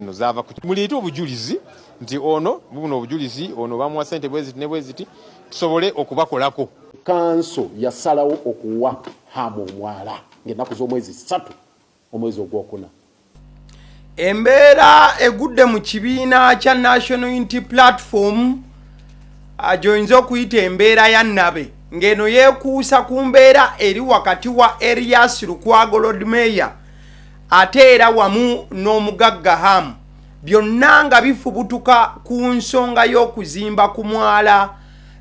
no zava mulete obujulizi nti ono buno obujulizi ono bamuwa sente bweziti ne bweziti tusobole okubakolako. Kanso yasalawo okuwa Hamu omwala ng'ennaku z'omwezi 3 omwezi ogwokuna. Embeera egudde mu kibiina kya National Unity Platform ajoyinza okuyita embeera ya nnabe ng'eno yeekuusa ku mbeera eri wakati wa Erias Lukwago Lord Mayor ate era wamu n'omugagga Hamu byonna nga bifubutuka ku nsonga y'okuzimba ku mwala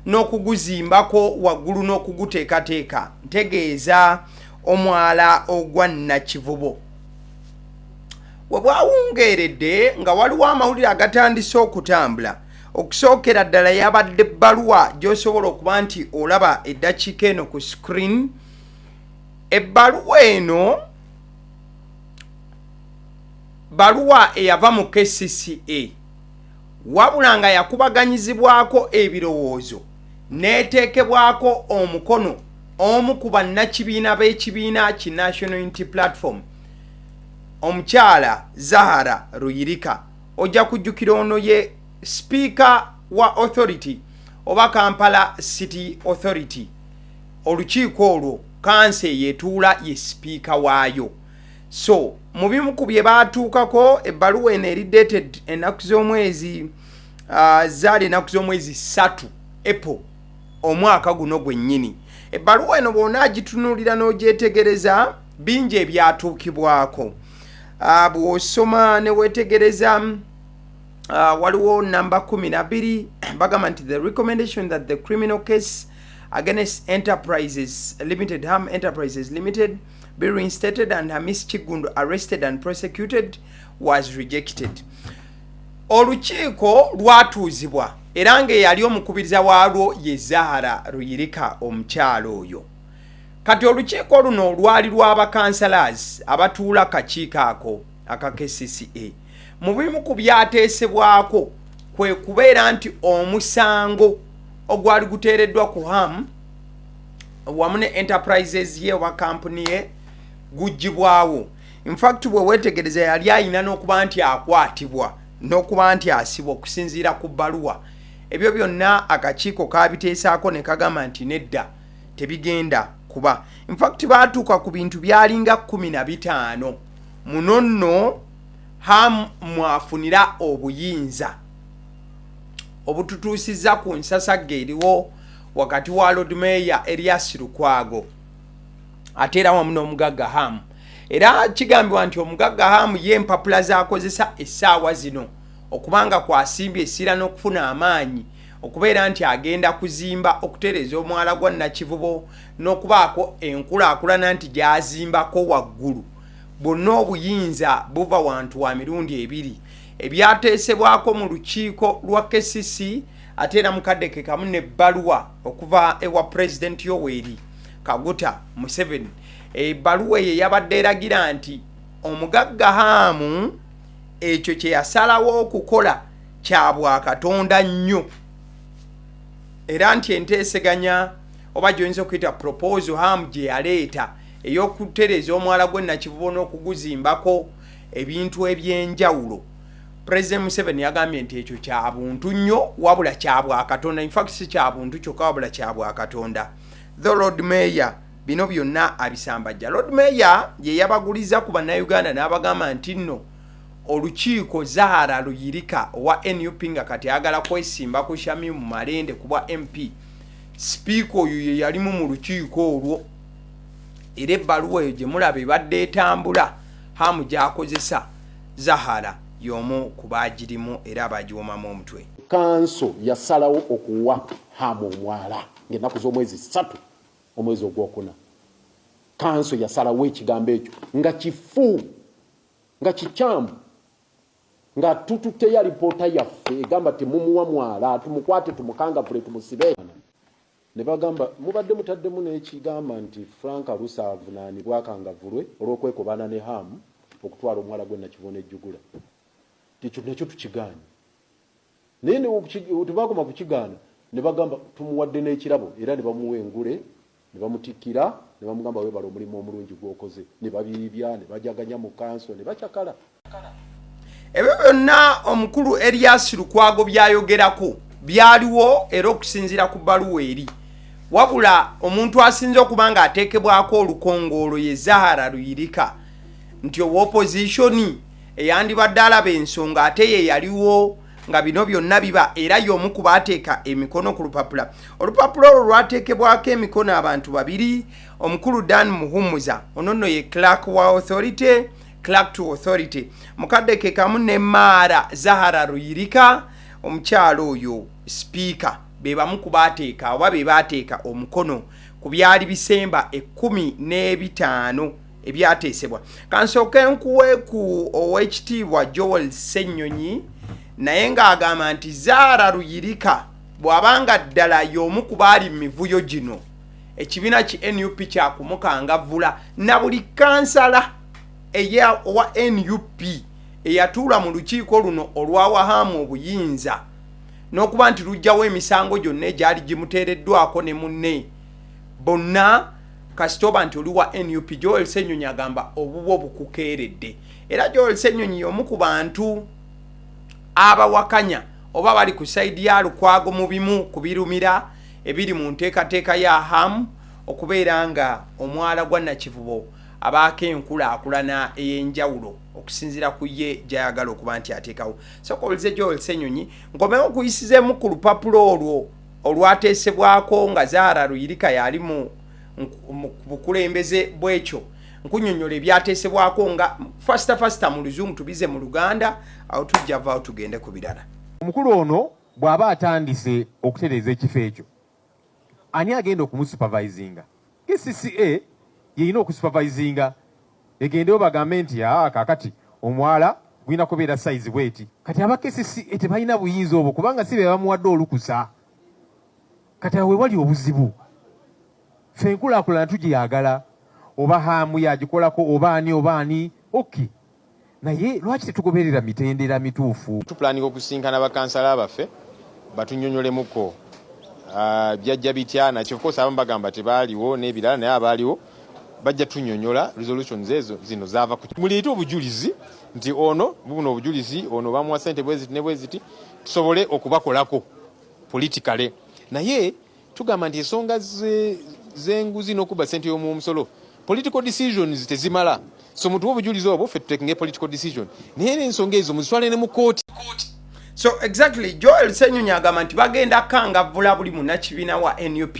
n'okuguzimbako waggulu n'okuguteekateeka ntegeeza omwala ogwa Nakivubo. We bwawungeeredde nga waliwo amawulire agatandise okutambula okusookera ddala yabadde ebbaluwa gy'osobola okuba nti olaba eddakiika eno ku screen. Ebbaluwa eno baluwa eyava mu KCCA wabula nga yakubaganyizibwako ebirowoozo n'eteekebwako omukono omu ku bannakibiina b'ekibiina ki National Unity Platform, omukyala Zahara Ruyirika. Ojja kujjukira ono ye Speaker wa Authority oba Kampala City Authority. Olukiiko olwo kansa yeetuula ye Speaker waayo. So mu bimu ku bye baatuukako ebbaluwa eno eri dated ennaku z'omwezi zaali ennaku z'omwezi 3 April omwaka guno gwennyini. Ebbaluwa eno bw'onaagitunuulira n'ogyetegereza bingi ebyatuukibwako. Bw'osoma ne weetegereza waliwo namba 12 bagamba nti the recommendation that the criminal case against Enterprises Limited, Ham Enterprises Limited, be reinstated and Hamis Chigundu arrested and prosecuted was rejected. Olukiiko lwatuuzibwa era ng'eyali omukubiriza waalwo ye Zahara Ruyirika omukyalo oyo. Kati olukiiko luno lwali lw'abakansalas abatuula kakiiko ako aka KCCA. Mu bimu ku byateesebwako kwe kubeera nti omusango ogwali guteereddwa ku Hamu wamu ne Enterprises ye oba kampuni ye gugibwawo. In fact bwe weetegereza yali ayina n'okuba nti akwatibwa n'okuba nti asibwa okusinziira ku bbaluwa. Ebyo byonna akakiiko kaabiteesaako ne kagamba nti nedda tebigenda kuba. In fact baatuuka ku bintu byalinga 15 muno nno Hamu mwafunira obuyinza obututuusizza ku nsasagge eriwo wakati wa Lord Mayor Erias Lukwago ate era wamu n'omugagga Hamu. Era kigambibwa nti omugagga Hamu ye empapula z'akozesa essaawa zino okubanga kwasimbye essira n'okufuna amaanyi okubeera nti agenda kuzimba okutereeza omwala gwa Nakivubo n'okubaako enkulaakulana nti gy'azimbako waggulu. Bonna obuyinza buva wantu wa mirundi ebiri ebyateesebwako mu lukiiko lwa KCC ate era mukaddeke kamu n'ebbaluwa okuva ewa President Yoweri Kaguta Museveni. Ebbaluwa eyo yabadde eragira nti omugagga Hamu ekyo kye yasalawo okukola kya bwakatonda nnyo era nti enteeseganya oba gy'oyinza okuyita proposal Hamu gye yaleeta ey'okutereeza omwala gwe Nakivubo n'okuguzimbako ebintu eby'enjawulo, President Museveni yagambye nti ekyo kya buntu nnyo wabula kya bwakatonda. In fact si kya buntu kyokka wabula kya bwakatonda. The Lord Mayor bino byonna abisambajja. Lord Mayor ye yabaguliza ku bannayuganda n'abagamba nti nno olukiiko Zahara Ruyirika owa NUP nga kati ayagala kwesimba ku Shamimu Malende kuba MP. Speaker oyo ye yalimu mu lukiiko olwo. Era ebbaluwa eyo gye mulaba ebadde etambula Hamu gy'akozesa Zahara y'omu ku baagirimu era abaagiwomamu omutwe. Kanso yasalawo okuwa Hamu omwala ng'ennaku z'omwezi 3 omwezi ogwokuna. Kanso yasalawo ekigambo ekyo nga kifu nga kikyamu nga tututeya lipoota yaffe egamba temumuwa mwala tumukwate tumukangavule tumusibe. Ne bagamba mubadde mutaddemu n'ekigamba nti Frank Alusa avunaanibwa akangavulwe olw'okwekobana ne Hamu okutwala omwala gwe Nakivubo n'ejjugula. Ekyo nakyo tukigaanye. Naye tebakoma kukigaana ne bagamba tumuwadde n'ekirabo era ne bamuwa engule ne bamutikkira ne bamugamba weebala omulimu omulungi gw'okoze. Ne babiibya ne bajaganya mu kanso ne bakyakala. ebyo byonna omukulu Erias Lukwago byayogerako byaliwo era okusinziira ku bbaluwa eri wabula omuntu asinze okuba nga ateekebwako olukongolo ye Zahara Ruyirika nti opposition eyandibadde alaba ensonga ate ye yaliwo nga bino byonna biba era y'omu ku baateeka emikono ku lupapula olwo lwateekebwako emikono abantu babiri omukulu Dan Muhumuza ono nno ye clerk wa authority clerk to authority mukadde ke kamu ne Mara Zahara Ruyirika omukyalo oyo speaker be bamu ku baateeka oba be baateeka omukono ku byali bisemba 15 ebyateesebwa kansooke nkuwe ku owekitiibwa Joel Ssenyonyi naye ng'agamba nti Zahara Ruyirika bw'abanga ddala y'omu ku baali mu mivuyo gino ekibiina ki NUP kyakumukangavvula na buli kansala owa NUP eyatuula mu lukiiko luno olwawahamu obuyinza n'okuba nti lujjawo emisango gyonna egyali gimuteereddwako ne munne bonna kasitoba nti oli wa NUP Joel Ssenyonyi agamba obubwo bukukeeredde era Joel Ssenyonyi y'omu ku bantu abawakanya oba bali ku saidi ya Lukwago mu bimu kubirumira ebiri mu nteekateeka ya HAM okubeera nga omwala gwa Nakivubo abaako enkulaakulana ey'enjawulo okusinziira ku ye gy'ayagala okuba nti ateekawo sokolize Joel Ssenyonyi nkomewo kuyisizeemu ku lupapulo olwo olwateesebwako nga Zahara Ruyirika yali mu bukulembeze bwekyo nkunyonyola ebyateesebwako nga fasta mu luzungu tubize mu Luganda awo tujja vaawo tugende ku birala. Omukulu ono bw'aba atandise okutereeza ekifo ekyo ani agenda okumusupervisinga? KCCA yeyina okusupervisinga egendewo bagambe nti kaakati omwala gwina kubeera size bweti kati aba KCCA tebalina buyinza obwo kubanga si be bamuwadde olukusa kati awe wali obuzibu ffe enkulaakulana tugiyagala oba HAM yagikolako oba ani okay naye lwaki tetugoberera mitendera mituufu tupulaninga okusinkana bakansala baffe batunyonyolemuko byajja bitya nakyo kosa abamu bagamba tebaaliwo n'ebirala naye abaaliwo bajja tunyonyola resolutions ezo zino zaava ku muliite obujulizi nti ono buno obujulizi ono bamuwa ssente bweziti ne bweziti tusobole okubakolako politically naye tugamba nti ensonga z'enguzi n'okuba ssente y'omusolo political decisions tezimala so mutu obujulizi obwo ffe tutekinge political decision naye n'ensonga ezo muzitwale ne mu kooti. So exactly Joel Ssenyonyi agamba nti bagenda kangavvula buli munnakibiina wa NUP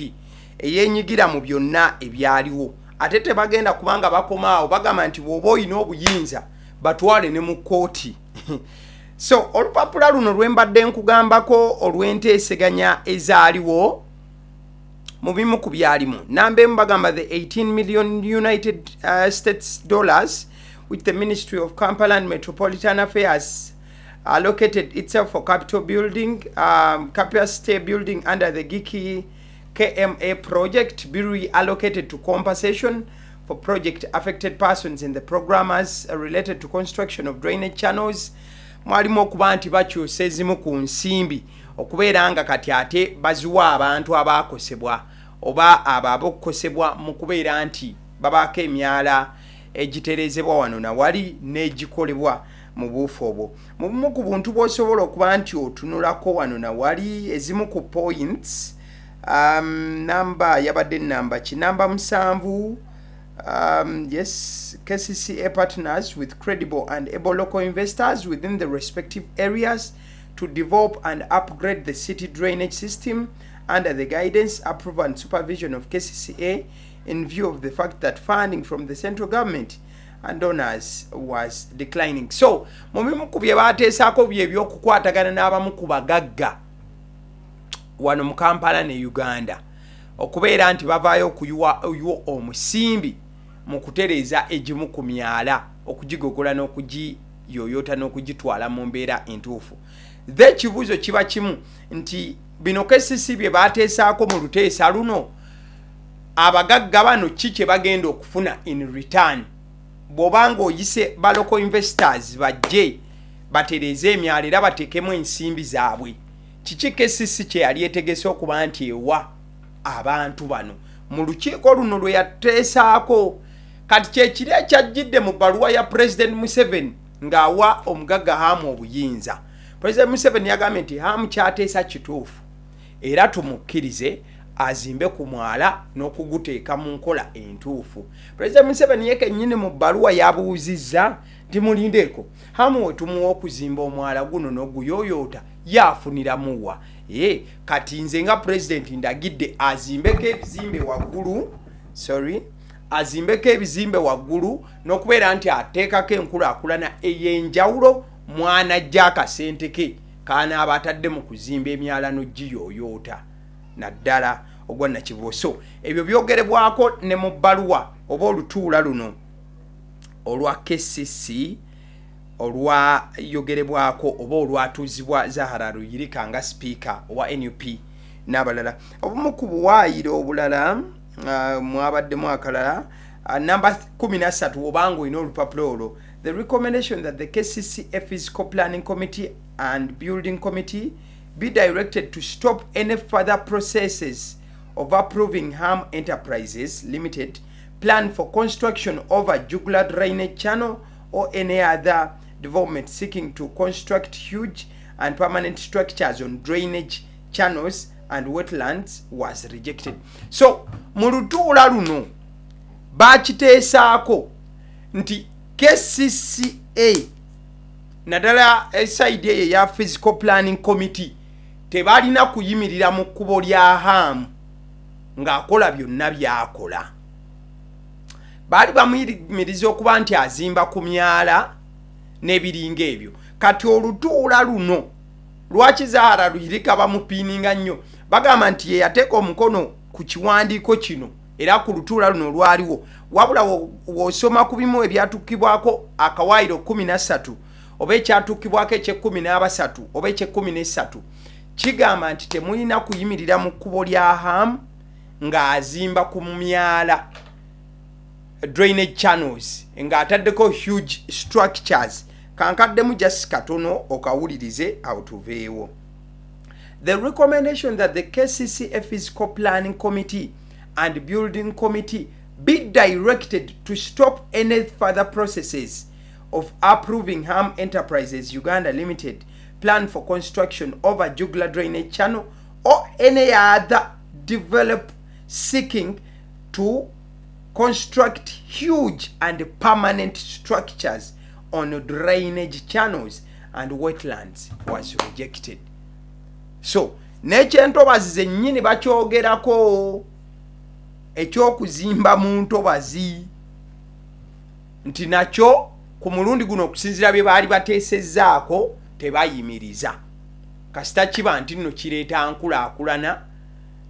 eyeenyigira mu byonna ebyaliwo ate tebagenda kubanga bakomaawo bagamba nti bw'oba olina obuyinza batwale ne mu kooti. So olupapula luno lwembadde nkugambako olw'enteeseganya ezaaliwo mu bimu ku byalimu nambemu bagamba the 18 million United States dollars which the Ministry of Kampala and Metropolitan Affairs allocated itself for capital building, capacity building under the Giki KMA project be reallocated to compensation for project affected persons in the programmers related to construction of drainage channels. Mwalimu okuba nti bakyusa ezimu ku nsimbi okubeera nga kati ate baziwa abantu abaakosebwa oba abo abokosebwa mu kubeera nti babaako emyala egitereezebwa wano na wali n'egikolebwa mu buufu obwo. Mu bumu ku buntu bw'osobola okuba nti otunulako wano na wali ezimu ku points namba yabadde namba kinamba 7 yes, KCCA partners with credible and able local investors within the respective areas to develop and upgrade the city drainage system under the guidance, approval and supervision of KCCA in view of the fact that funding from the central government and donors was declining. So, mubimu ku bye baateesaako bye by'okukwatagana n'abamu ku bagagga wano mu Kampala ne Uganda okubeera nti bavaayo okuyuwa omusimbi mu kutereeza egimu ku myala okugigogola n'okugiyoyota n'okugitwala mu mbeera entuufu. The kibuuzo kiba kimu nti bino KCCA bye baateesaako mu luteesa luno abagagga bano ki kye bagenda okufuna in return bw'obanga oyise ba local investors bajje batereeze emyala era bateekemu ensimbi zaabwe kiki KCCA kye yali etegese okuba nti ewa abantu bano mu lukiiko luno lwe yateesaako kati kyekiri ekyajjidde mu bbaluwa ya President Museveni ng'awa omugagga Hamu obuyinza. President Museveni yagambye nti Hamu kyateesa kituufu era tumukkirize azimbe ku mwala n'okuguteeka mu nkola entuufu. President Museveni yekennyini mu bbaluwa yabuuzizza nti mulindeeko Hamu we tumuwa okuzimba omwala guno n'oguyooyoota yaafuniramuwa. Kati nze nga president ndagidde azimbeko ebizimbe waggulu n'okubeera nti ateekako enkulaakulana ey'enjawulo mwanajja akasente ke kanaaba atadde mu kuzimba emyala n'ogiyooyoota naddala ogwa Nakivubo. Ebyo byogerebwako ne mu bbaluwa oba olutuula luno olwa KCC olwayogerebwako oba olwatuuzibwa Zahara Ruyirika nga speaker owa NUP n'abalala. Obumu ku buwaayiro obulala mwabaddemu akalala number 13 obanga olina olupapula olwo. The recommendation that the KCC Physical Planning Committee and Building Committee be directed to stop any further processes of approving Ham Enterprises Limited plan for construction over Jugular Drainage Channel or any other development seeking to construct huge and permanent structures on drainage channels and wetlands was rejected. So mu lutuula luno bakiteesaako nti KCCA naddala side eyo ya Physical Planning Committee tebalina kuyimirira mu kkubo lya Hamu ng'akola byonna by'akola. Baali bamuyimiriza okuba nti azimba ku myala n'ebiringa ebyo. Kati olutuula luno lwaki Zahara Ruyirika bamupiininga nnyo bagamba nti ye yateeka omukono ku kiwandiiko kino era ku lutuula luno lwaliwo, wabula w'osoma ku bimu ebyatuukibwako akawaayiro 13 oba ekyatuukibwako ekye13 oba ekye13 kigamba nti temulina kuyimirira mu kkubo lya Hamu ng'azimba ku myala drainage channels ng'ataddeko huge structures. Kankaddemu just katono okawulirize awo tuveewo. The recommendation that the KCC Physical Planning Committee and Building Committee be directed to stop any further processes of approving Ham Enterprises Uganda Limited plan for construction over Jugular Drainage Channel or any other develop seeking to construct huge and permanent structures on drainage channels and wetlands was rejected. So n'ekyentobazi zennyini bakyogerako ekyokuzimba mu ntobazi nti nakyo ku mulundi guno okusinziira bye baali bateesezzaako tebayimiriza kasita kiba nti nno kireeta nkulaakulana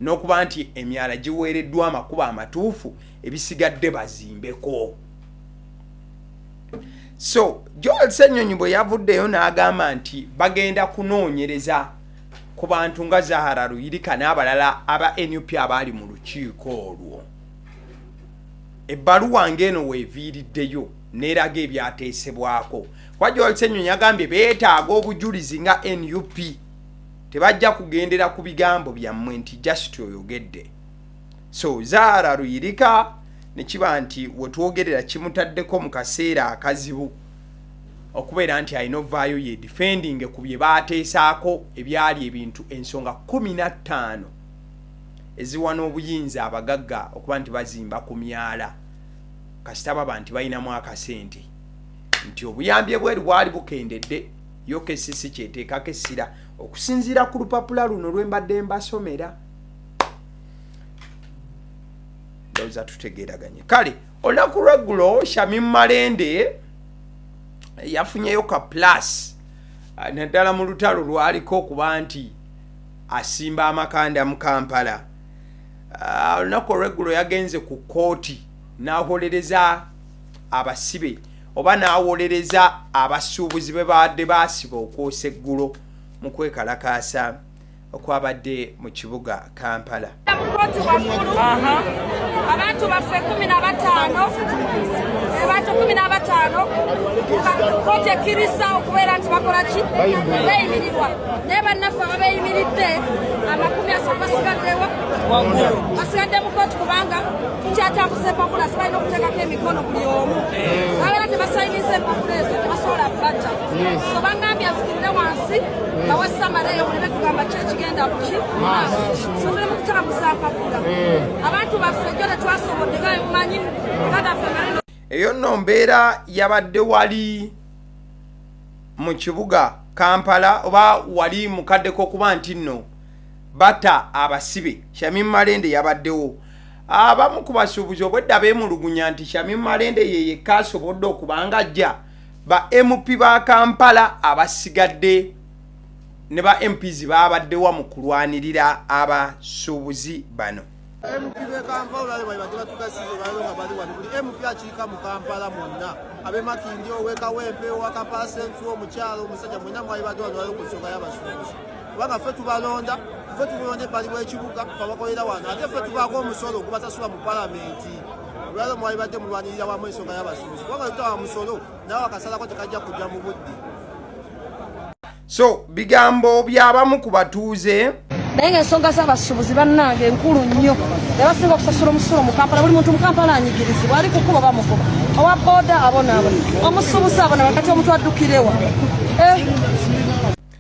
n'okuba nti emyala giweereddwa amakubo amatuufu ebisigadde bazimbeko. So Joel Ssenyonyi bwe yavuddeyo n'agamba nti bagenda kunoonyereza ku bantu nga Zahara Ruyirika n'abalala aba NUP abaali mu lukiiko olwo. Ebbaluwa ng'eno weeviiriddeyo n'eraga ebyateesebwako. Kwa Joel Ssenyonyi agambye beetaaga obujulizi nga NUP tebajja kugendera ku bigambo byammwe nti just oyogedde. So Zahara Ruyirika ne kiba nti wetwogerera kimutaddeko mu kaseera akazibu okubeera nti alina ovaayo ye defending ku bye baateesaako ebyali ebintu ensonga 15 eziwa n'obuyinza abagagga okuba nti bazimba ku myala kasita baba nti balinamu akasente nti obuyambi bweri bwali bukendedde yo KCC kyeteekako essira okusinziira ku lupapula luno lwembadde mbasomera. Doza tutegeraganye. Kale olunaku lweggulo Shamim Malende yafunyeyo ka plus naddala mu lutalo lwaliko okuba nti asimba amakanda mu Kampala. Olunaku lweggulo yagenze ku kooti n'awolereza abasibe oba n'awolereza abasuubuzi be baadde baasiba okwosa eggulo mu kwekalakaasa okwabadde mu kibuga Kampala. Abantu baffe 15 abantu 15 kote kirisa okubeera nti bakola ki beyimirirwa naye bannaffe ababeyimiridde amakumi asatu basigaddewa basigadde mu kooti kubanga tukyatambuza empapula sibalina okuteekako emikono buli omu babeera tebasayiniza empapula ezo tebasobola kubatta so bangambye nzikirire wansi bawe samara eyo muleme kugamba ki ekigenda kuki so tuli mu kutambuza mpapula abantu baffe jjo tetwasobodde nga mumanyi kadaffe malino eyo nno mbeera yabadde wali mu kibuga Kampala oba wali mukaddeko okuba nti nno bata abasibe Shamim Malende yabaddewo abamu ku basuubuzi obwedda beemulugunya nti Shamim Malende ye yekka asobodde okubanga ajja ba MP ba Kampala abasigadde ne ba MPs babaddewa mu kulwanirira abasuubuzi bano. MP be Kampala bali batukasize bali nga bali wano buli MP akika mu Kampala monna abe Makindi oweka wempe wa Kampala Central omukyalo omusajja mwenna mwali badwalo wali ku nsonga y'abasuubuzi kubanga ffe tubalonda ffe tubulonde bali bw'ekibuga babakolera wano ate ffe tubaako omusolo ogubasasula mu palamenti olwalo mwali badde mulwanirira wamu ensonga y'abasuubuzi kubanga tutawa musolo nawe akasalako tekajja kujja mu budde. So bigambo byabamu ku batuuze naye ng'ensonga z'abasuubuzi bannange enkulu nnyo ebasinga okusasula omusolo mu Kampala buli muntu mu Kampala anyigirizibwa ali kukuba bamukuba owa booda abonaabona omusuubuzi abona wakati omuntu addukirewa.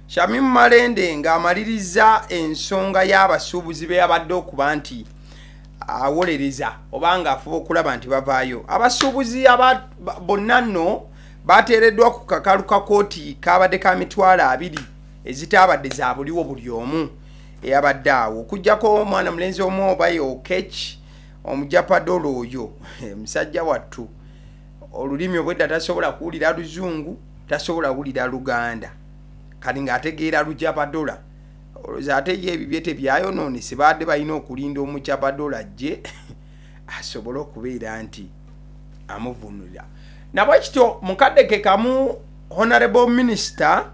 Shamim Malende ng'amaliriza ensonga y'abasuubuzi be yabadde okuba nti awolereza oba ng'afuba okulaba nti bavaayo. Abasuubuzi bonna nno bateereddwa ku kakalu ka kooti kaabadde ka mitwalo 2 ezitaabadde za buliwo buli omu eyabadde awo okuggyako omwana mulenzi omu obayo Okech omujapadolo oyo musajja wattu olulimi obwedda tasobola kuwulira Luzungu tasobola kuwulira Luganda kali ng'ategeera Lujapadola olowooza ate ye ebibye tebyayonoonese baadde balina okulinda omujapadola gye asobole okubeera nti amuvunulira. Nabwe kityo mukaddeke kamu Honorable Minister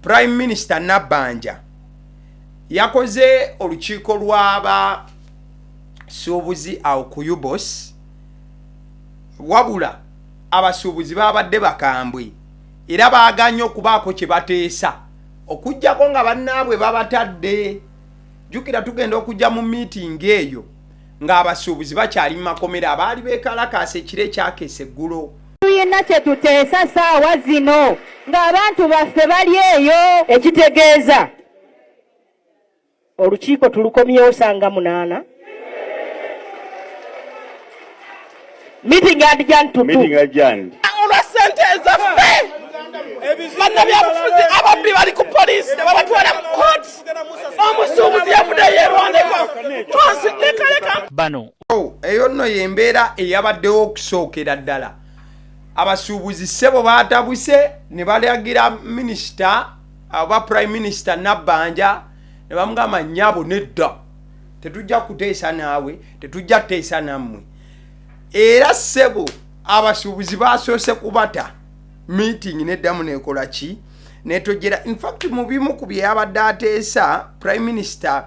Prime Minister Nabbanja yakoze olukiiko lw'aba suubuzi awo ku UBOS wabula abasuubuzi babadde bakambwe era baaganye okubaako kye bateesa okujjako nga bannaabwe babatadde. Jjukira tugenda okujja mu meeting eyo ng'abasuubuzi bakyali mu makomera abaali beekalakaasa ekiro ekyakeesa eggulo. Tulina kye tuteesa saawa zino ng'abantu baffe bali eyo ekitegeeza olukiiko tulukomyewo sanga 8 meeting adjourned olwa ssente ezaffe bannabyabufuzi ababbi bali ku poliisi ne babatwala mu kooti omusuubuzi yavudde yeerwaneko twansilekaleka bano. Eyo nno y'embeera eyabaddewo okusookera ddala. Abasuubuzi ssebo baatabuse ne balagira minisita oba Prime Minister Nabbanja ne bamugamba nnyabo nedda tetujja kuteesa naawe tetujja kuteesa nammwe. Era ssebo abasuubuzi basoose kubata meeting neddamu nekola ki netojera. In fact mu bimu ku bye yabadde ateesa Prime Minister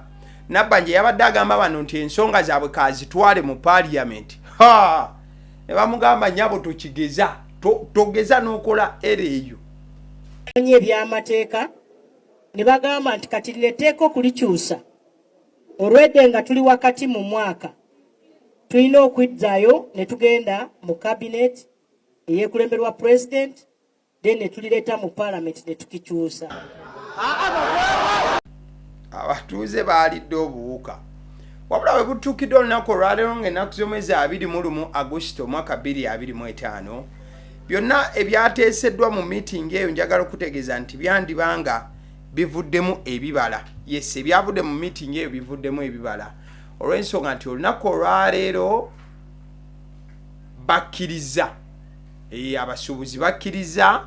Nabbanja yabadde agamba bano nti ensonga zaabwe kazitwale mu Parliament. Ne bamugamba nnyabo tokigeza togeza n'okola ereeyo ebyamateeka ne bagamba nti kati lireteeko okulikyusa olwedde nga tuli wakati mu mwaka tulina okwizzaayo ne tugenda mu cabinet eyeekulemberwa president then ne tulireeta mu parliament ne tukikyusa. Abatuuze baalidde obuwuka wabula bwe butuukidde olunaku olwaleero ng'ennaku z'omwezi 21 Agosto mwaka 2025 byonna ebyateeseddwa mu meeting eyo njagala okutegeeza nti byandibanga bivuddemu ebibala. Yes, ebyavudde mu meeting eyo bivuddemu ebibala olw'ensonga nti olunaku olwaleero bakkiriza abasuubuzi bakkiriza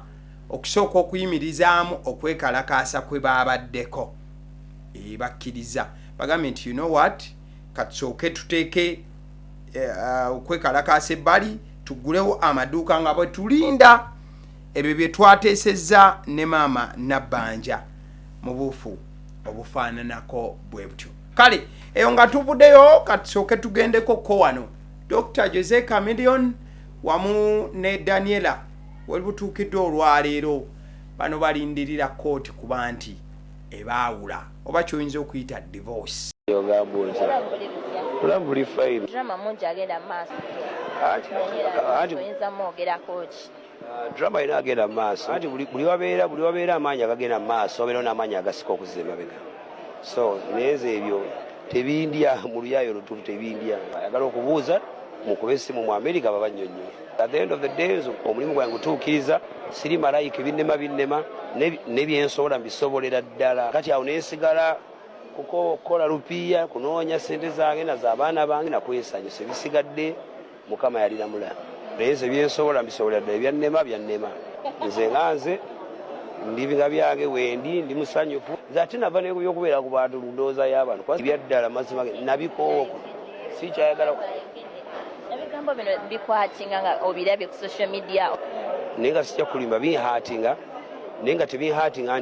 okusooka okuyimirizaamu okwekalakaasa kwe baabaddeko. Bakkiriza bagambye nti you know what katusooke tuteeke okwekalakaasa ebbali tugulewo amaduuka nga bwe tulinda ebyo bye twateesezza ne maama Nabbanja mu buufu obufaananako bwe butyo. Kale eyo nga tuvuddeyo katusooke tugendeko ko wano Dr. Jose Chameleone wamu ne Daniela webutuukidde olwaleero bano balindirira kooti kuba nti ebaawula oba kyoyinza okuyita divorce. Olambuli fine. Drama mungi agenda maaso. Oyinza mwogera kooti. Drama ina agenda maaso. Anti buli wabeera amaanyi agagenda maaso obeera n'amaanyi agasika okuzza emabega. So neeze ebyo tebindya mu luyaayo olutuufu tebindya. Ayagala okubuuza mukube essimu mu America babannyonnyo. At the end of the day omulimu gwange gutuukiriza siri malayika binnema nebyensobola mbisobolera ddala. Kati awo neesigala kukola lupiya kunoonya sente zange na z'abaana bange nakwesanyusa ebisigadde Mukama yali namula. Neeze byensobola mbisobolera ddala byannema nze nganze ndibinga byange wendi ndi musanyufu zate nava n'ebyokubeera ku bantu ndowooza y'abantu kwa byaddala mazima nabikooko sikyayagala ebigambo bino bikwatinga nga obirabye ku social media naye nga sijja kulimba binhaatinga naye nga tebinhaatinga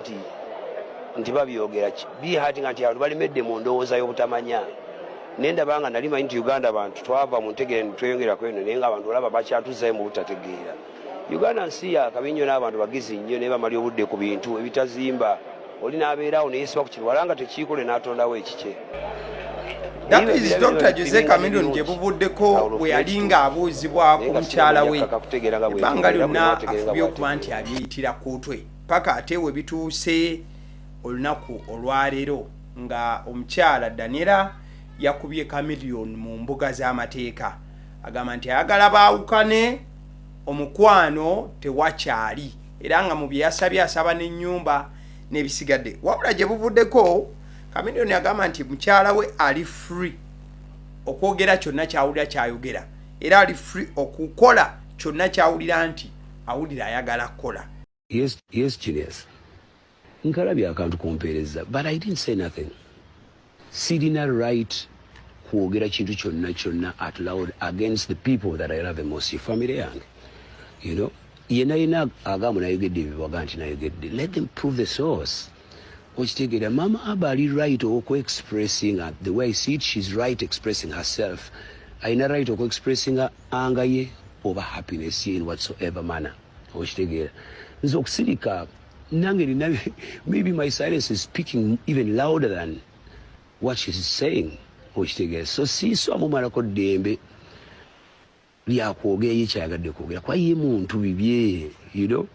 nti babyogera binhaatinga nti abantu balimedde mu ndowooza y'obutamanya naye ndabanga nali manyi nti Uganda abantu twava mu ntegere netweyongera kweno naye nga abantu olaba bakyatuzayo mu butategeera. Uganda nsi yakabi nnyo n'abantu bagizi nnyo naye bamali obudde ku bintu ebitazimba oli n'abeerawo neyeesiba ku kintu wala nga tekiikole n'atondawo ekikye. That is Dr. Jose Chameleone gye buvuddeko bwe yali ng'abuuzibwa ku mukyala we ebbanga lyonna afubye okuba nti abyeyitira kootwe paka ate we bituuse olunaku olwaleero nga omukyala Daniela yakubye Chameleone mu mbuga z'amateeka agamba nti ayagala baawukane omukwano tewakyali era nga mu bye yasabye asaba n'ennyumba n'ebisigadde wabula gye buvuddeko Chameleone agamba nti mukyala we ali free okwogera kyonna kyawulira kyayogera era ali free okukola kyonna kyawulira nti awulira ayagala kukola. Yes, genius. Nkalabye akantu kumpeereza but I didn't say nothing. Sirina right kwogera kintu kyonna at loud against the people that I love the most, your family yange. You know, yena agamu nayogedde ebibaga nti nayogedde. Let them prove the source. Okitegera Mama Abba ali right okwe-expressing the way I see it, she's right expressing herself. Ayina right okwe-expressing anger ye over happiness ye in whatsoever manner. Okitegera. Nze okusirika nange maybe my silence is speaking even louder than what she's saying. Okitegera. So siiso amumalako ddembe lyakwogera ye kyayagadde kwogera kwa ye muntu bibye, you know.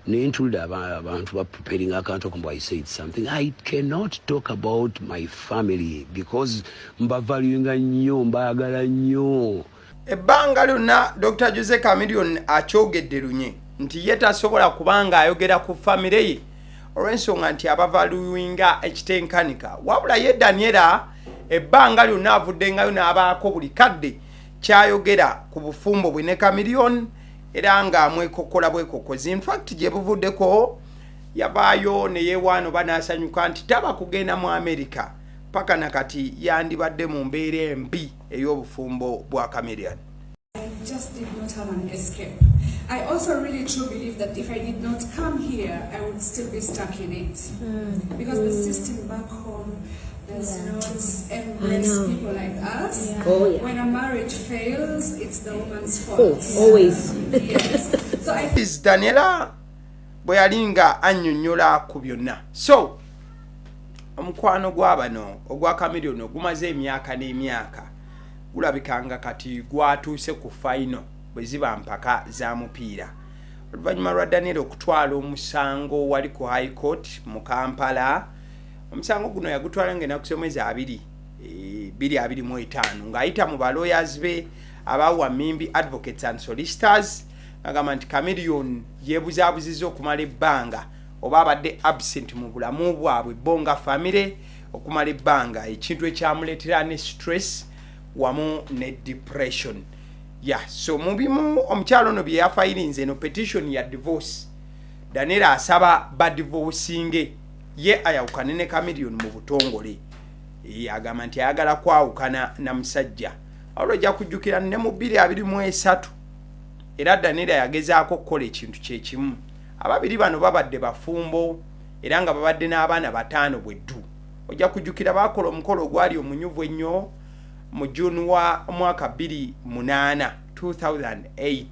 Nentulira abantu ba preparing akantu okumba I said something. I cannot talk about my family because mbavaluinga nnyo mbaagala nnyo. Ebbanga lyonna Dr. Jose Chameleone akyogedde lunye nti ye tasobola kubanga ayogera ku famire ye olw'ensonga nti abavaluinga ekitenkanika wabula ye Daniela ebbanga lyonna avuddengayo n'abaako buli kadde kyayogera ku bufumbo bwe ne Chameleone era nga amwekokola bwekokozi. In fact gye buvuddeko yabaayo ne yeewaano banaasanyuka nti taba kugenda mu America paka nakati yandibadde mu mbeera embi ey'obufumbo bwa Chameleone. I just did not have an escape. I also really truly believe that if I did not come here, I would still be stuck in it. Because the system back home does not embrace people like us. Yeah. Oh, yeah. When a marriage fails, it's the woman's fault. Always. Yes. So I is Daniela bwe yalinga annyonnyola ku byonna. So omukwano gw'abano ogwa Chameleone gumaze emyaka n'emyaka gulabikanga kati gwatuuse ku final bwe ziba mpaka za mupiira. Oluvannyuma lwa Daniela okutwala omusango wali ku High Court mu Kampala, omusango guno yagutwala ng'ennaku z'omwezi 2025 ng'ayita mu balawyers be abawa Mimbi Advocates and Solicitors agamba nti Chameleone yeebuzaabuzizza okumala ebbanga oba abadde absent mu bulamu bwabwe bonga family okumala ebbanga ekintu ekyamuleetera ne stress wamu ne depression. So mubimu omukyalo ono bye yafayirinze eno petition ya divorce. Daniela asaba badivorcinge ye ayawukane ne Chameleone mu butongole. Agamba nti ayagala kwawukana na musajja. Olwo ojja kujjukira ne mu 2023 era Daniela yagezaako okukola ekintu kyekimu. Ababiri bano babadde bafumbo era nga babadde n'abaana 5 bweddu. Ojja kujjukira baakola omukolo gwali omunyuvu ennyo mu June wa mwaka 2008 2008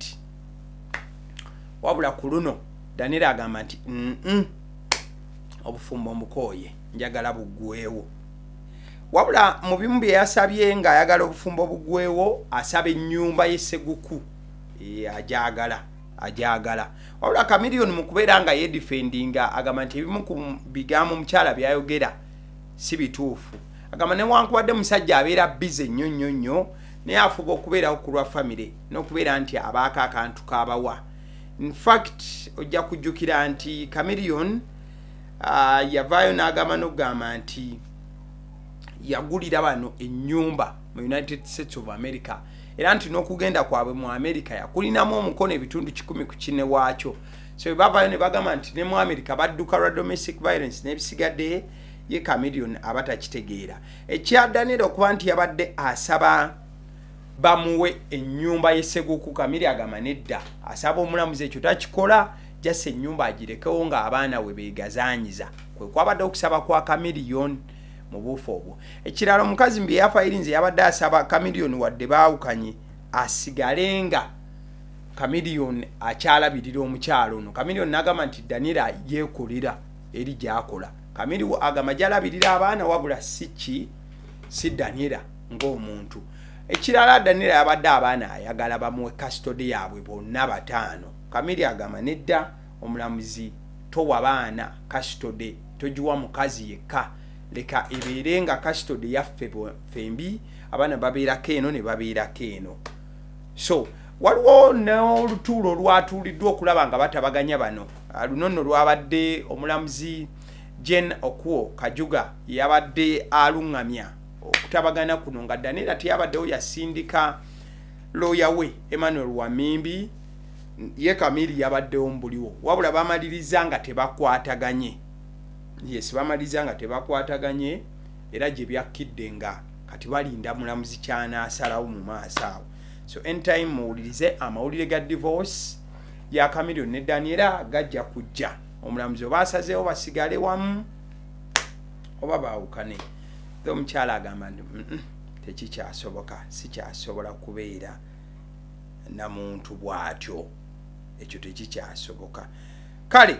wabula ku luno Daniel agamba nti obufumbo mukooye njagala buggweewo wabula mu bimu bye yasabye ng'ayagala obufumbo buggweewo asaba ennyumba y'esseguku ajagala wabula Chameleone mu kubeera nga yedifendinga agamba nti ebimu ku bigambo omukyala byayogera si bituufu agamba newankubadde musajja abeera bize nnyo naye afuba okubeerawo ku lwa famire n'okubeera nti abaako akantu kaabawa. In fact ojja kujjukira nti Chameleone yavaayo n'agamba n'okugamba nti yagulira bano ennyumba mu United States of America era nti n'okugenda kwabwe mu America yakulinamu omukono ebitundu 14 waakyo. So bavaayo ne bagamba nti ne mu America badduka lwa domestic violence n'ebisigadde ye Chameleone abatakitegeera. Ekya Daniel okuba nti yabadde asaba bamuwe ennyumba y'esseguku Chameleone agamba nedda asaba omulamuzi ekyo takikola jase ennyumba agirekewo nga abaana we beegazaanyiza kwe kwabadde okusaba kwa Chameleone mu buufo obwo. Ekirala omukazi mbi yafayirinze yabadde asaba Chameleone wadde baawukanye asigale nga Chameleone akyalabirira omukyalo ono. Chameleone n'agamba nti Daniel yeekolera eri gy'akola. Chameleone agamba gy'alabirira abaana wabula si Daniel ng'omuntu. Ekirala Daniel yabadde abaana ayagala bamuwe custody yaabwe bonna 5. Chameleone agamba nedda omulamuzi towa baana custody tojiwa mukazi yekka leka ebeere nga custody yaffe fembi abaana babeerako eno ne babeerako eno. So waliwo n'olutuulo olwatuuliddwa okulaba nga batabaganya bano. Luno nno lwabadde omulamuzi Jen Okuo Kajuga yabadde aluŋŋamya okutabagana kuno nga Daniel teyabaddewo yasindika lawyer we Emmanuel Wamimbi ye Chameleone yabaddewo mbuliwo wabula bamaliriza nga tebakwataganye. Yes, bamaliriza nga tebakwataganye era gye byakkidde nga kati balinda mulamuzi kyana asalawo mu maaso awo. So anytime muwulirize amawulire ga divorce ya Chameleone ne Daniel gajja kujja omulamuzi oba asazeewo basigale wamu oba baawukane. Omukyala agamba nti tekikyasoboka sikyasobola kubeera na muntu bw'atyo ekyo tekikyasoboka. Kale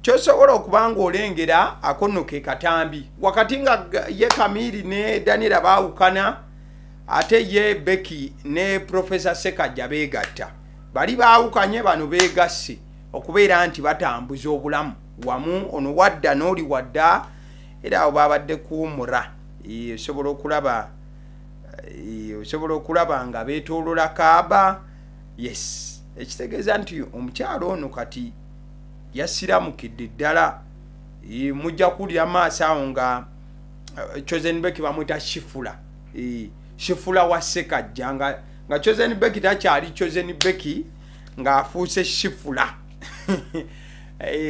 kyosobola okuba ng'olengera akono ke katambi wakati nga ye Chameleone ne Daniel baawukana ate ye Becky ne Professor Sekajja beegatta bali baawukanye bano beegasse okubeera nti batambuza obulamu wamu ono wadda n'oli wadda era abo babadde kuwumura. Osobola okulaba nga beetoolola kaaba. Yes, ekitegeeza nti omukyalo ono kati yasiramukidde ddala. Mujja kuwulira maaso awo nga Chosen Becky bamwita Shifula. Shifula wa Sekajja nga Chosen Becky takyali Chosen Becky ng'afuuse Shifula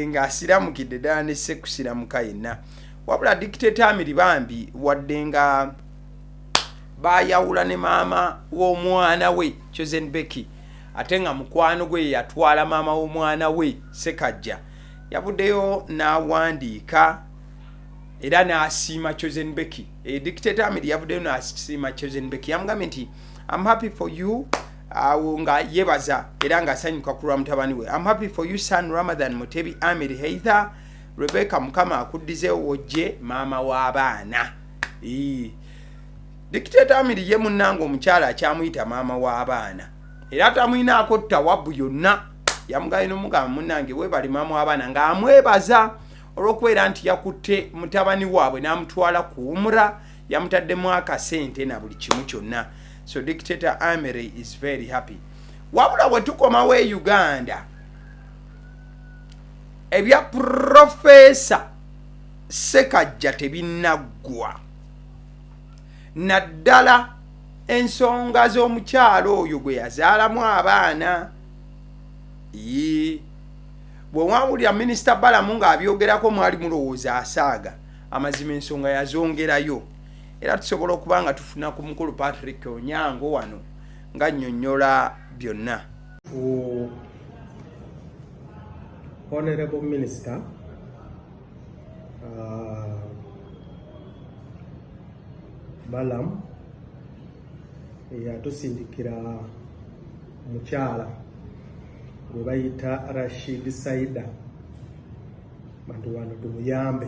ng'asiramukidde ddala ne sekusiramuka yenna. Wabula Dictator Amiri bambi wadde nga bayawula ne maama w'omwana we Chosen Becky ate nga mukwano gwe yatwala maama w'omwana we Sekajja yavuddeyo n'awandiika era n'asiima Chosen Becky. Dictator Amiri yavuddeyo n'asiima Chosen Becky yamugambye nti I'm happy for you nga yebaza era ng'asanyuka ku lwa mutabani we. I'm happy for you son Ramadan Mutebi Amiri Heitha Rebecca mukama akuddizeewo wojje maama w'abaana. Dictator Amiri ye munnanga omukyala akyamuyita maama w'abaana era tamwinaako ttawabbu yonna. Yamugaye n'omugamba munnange weebali maama w'abaana ng'amwebaza olw'okubeera nti yakutte mutabani waabwe n'amutwala kuwumura yamutaddemu akasente na buli kimu kyonna. So Dictator Amiri is very happy. Wabula bwe tukomawo e Uganda ebya Professor Sekajja tebinaggwa naddala ensonga z'omukyalo oyo gwe yazaalamu abaana. Bwe wawulira Minisita Balamu ng'abyogerako mwali mulowooza asaaga amazima ensonga yazongerayo era tusobola okuba nga tufuna ku mukulu Patrick Onyango wano nga nnyonnyola byonna. Honorable Minister, Balam, yatusindikira omukyala gwe bayita Rashid Saida bantu wano tumuyambe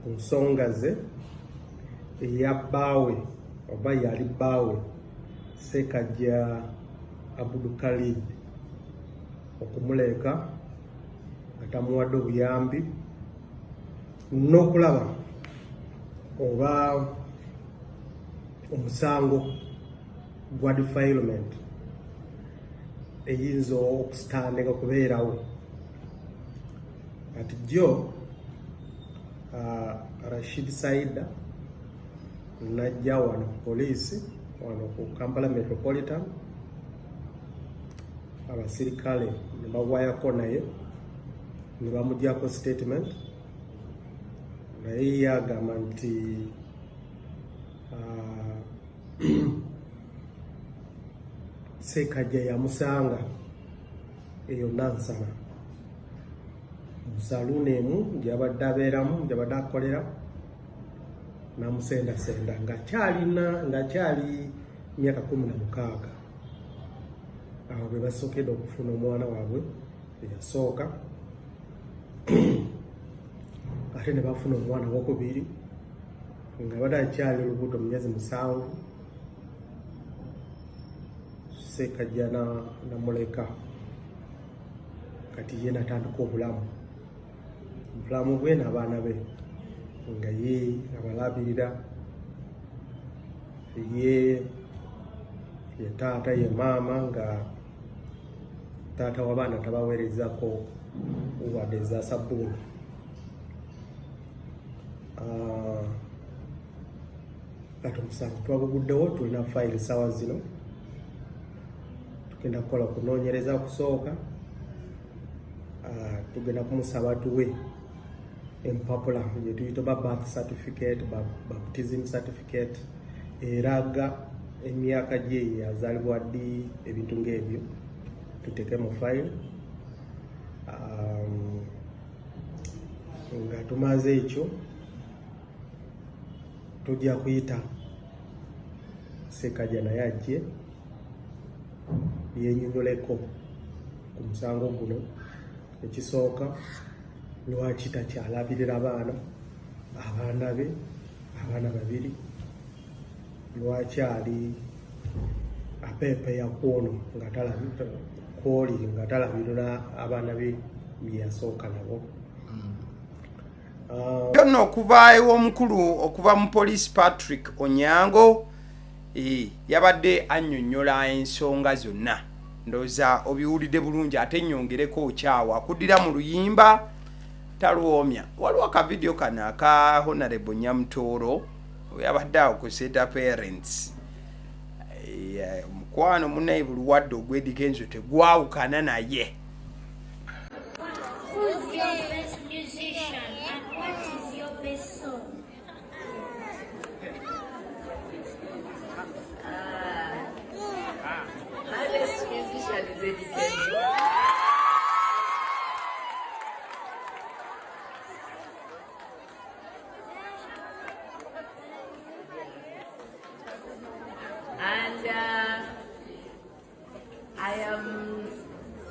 ku nsonga ze eya bbaawe oba yali bbaawe Sekajja Abdul Khalid okumuleka atamuwadde obuyambi n'okulaba oba omusango gwa defilement eyinza okusitandika okubeerawo kati jjo Rashid Saida najja wano ku poliisi wano ku Kampala Metropolitan abasirikale ne bawayako naye ne bamugyako statement naye yagamba nti Sekajja yamusanga eyo Nansana mu saluuni emu gyabadde abeeramu gyabadde akolera namusendasenda ng'akyali myaka 16 awo bwe basookedde okufuna omwana waabwe eyasooka ate ne bafuna omwana wokubiri nga badde akyali olubuto mu myezi 7 Sekajja namuleka kati ye natandika obulamu bwe n'abaana be nga ye abalabirira ye taata ye maama nga taata w'abaana tabaweerezako wadde eza sabbuuni kati omusango twaguguddewo tulina fayiri sawa zino tugenda kukola okunoonyereza okusooka tugenda kumusaba tuwe empapula gye tuyita ba birth certificate baptism certificate eraga emyaka gye yazaalibwa ddi ebintu ng'ebyo tuteeke mu fayiri nga tumaze ekyo tujja kuyita Sekajja naye ajje yennyonnyoleko ku musango guno ekisooka lwaki takyalabirira abaana be abaana babiri lwaki ali apeepeya kwono nga talabirira abaana be byeyasooka nabo yonna okuvaayo omukulu okuva mu Police Patrick Onyango yabadde annyonnyola ensonga zonna ndowooza obiwulidde bulungi ate nnyongereko okyawa akuddira mu luyimba talwomya waliwo akavidiyo kano aka Honorable Nyamtooro yabadde awo ku Center Parents omukwano munaye buluwadde ogw'edikenzo tegwawukana naye And I am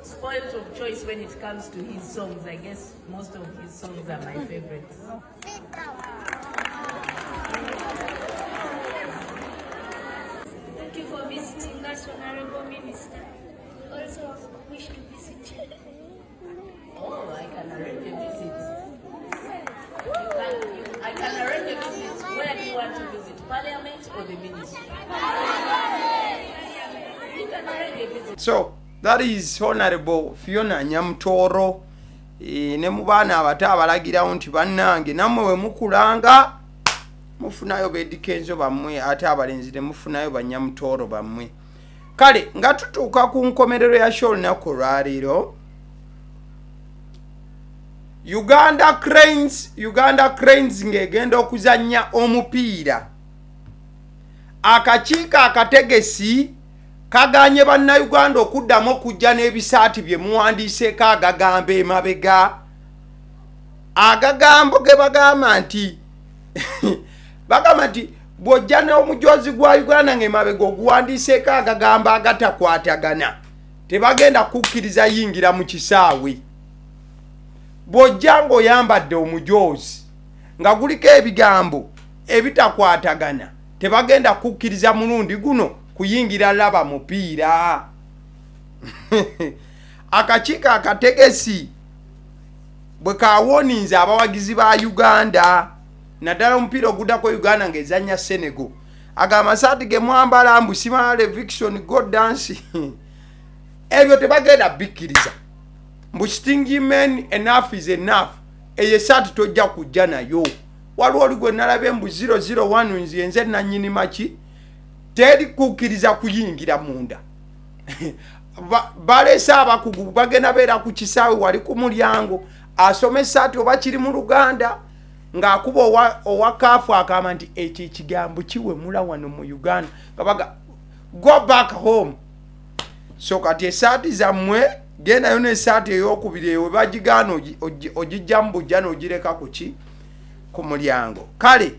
spoiled of choice when it comes to his songs. I guess most of his songs are my favorites. Thank you for visiting us, Honorable Minister. Also, wish to visit you. Oh, I can arrange a visit. I can arrange a visit. Where do you want to visit? Parliament or the ministry? You can arrange a visit. So that is Honorable Fiona Nyamtooro ne mu baana abato abalagirawo nti bannange nammwe we mukulanga mufunayo beedikenzo bammwe ate abalenzi ne mufunayo Banyamtooro bammwe. Kale nga tutuuka ku nkomerero ya show olunaku olwaleero Uganda Cranes ng'egenda okuzannya omupiira. Akakiiko akategesi kaganye bannayuganda okuddamu okujja n'ebisaati bye muwandiiseeko agagamba emabega. Agagambo ge bagamba nti bw'ojja n'omujozi gwa Uganda ng'emabega oguwandiiseeko agagamba agatakwatagana tebagenda kukkiriza yingira mu kisaawe. Bw'ojja ng'oyambadde omujozi nga guliko ebigambo ebitakwatagana tebagenda kukkiriza mulundi guno kuyingira laba mupiira. Akakiiko akategesi bwe kaawooninze abawagizi ba Uganda naddala omupiira oguddako Uganda ng'ezannya Senegal agamba saati ge mwambala mbusimale Viction go dance ebyo tebagenda bikkiriza mbu stingy men enough is enough eyo saati tojja kujja nayo. Waliwo oli gwe nalabye mbu 001 nze nannyini maki teri kukkiriza kuyingira munda. Balesa abakugu bagenda beera ku kisaawe wali ku mulyango asome esaati oba kiri mu Luganda ng'akuba owakaafu akama nti ekyo ekigambo kiwemula wano mu Uganda gabaga go back home. So kati esaati zammwe gendayo n'esaati ey'okubiri eyo webagigaana ogijja mu bujja n'ogireka ku ki ku mulyango. Kale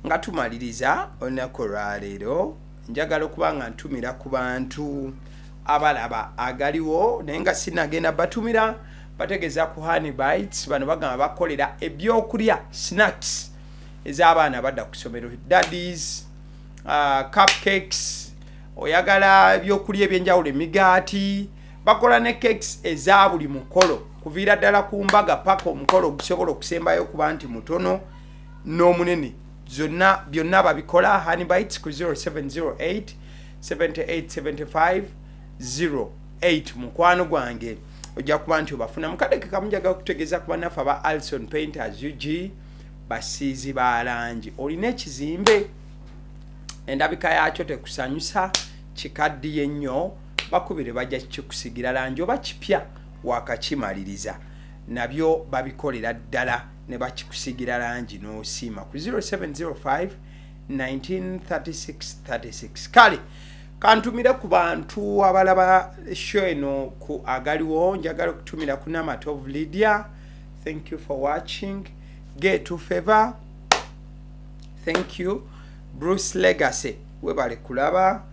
nga tumaliriza olunaku olwaleero njagala okuba nga ntumira ku bantu abalaba agaliwo naye nga sinagenda batumira bategeeza ku Honey Bites. Bano bagamba bakolera ebyokulya snacks ez'abaana badda ku ssomero, daddies, cupcakes, oyagala ebyokulya ebyenjawulo emigaati, bakola ne cakes eza buli mukolo kuviira ddala ku mbaga paka omukolo ogusobola okusembayo okuba nti mutono n'omunene zonna byonna babikola. Honey Bites ku 0708 7875 08 mukwano gwange ojja kuba nti obafuna mukadeke kamunjaga okutegeeza ku bannaffe aba Alson Painters UG basiizi ba langi. Olina ekizimbe endabika yakyo tekusanyusa kikaddiye nnyo bakubire bajja kikusigira langi oba kipya wakakimaliriza nabyo babikolera ddala ne bakikusigira langi n'osiima ku 0705 193636. Kale kantumire ku bantu abalaba show eno ku agaliwo njagala okutumira ku Namat of Lydia. Thank you for watching. Get to favor. Thank you. Bruce Legacy webale kulaba.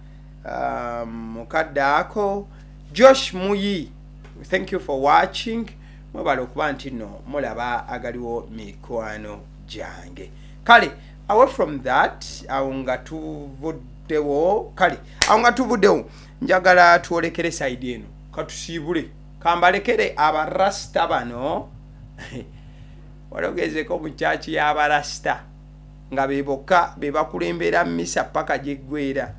Mukadde ako Josh Muyi, thank you for watching. Mwebale okuba nti no mulaba agaliwo mikwano jange. Kale away from that awunga tuvuddewo njagala tuolekere side eno katusiibule kambalekere abarasta bano walogezeko mu chachi y'abarasta nga beboka bebakulembera misa paka jeggwera.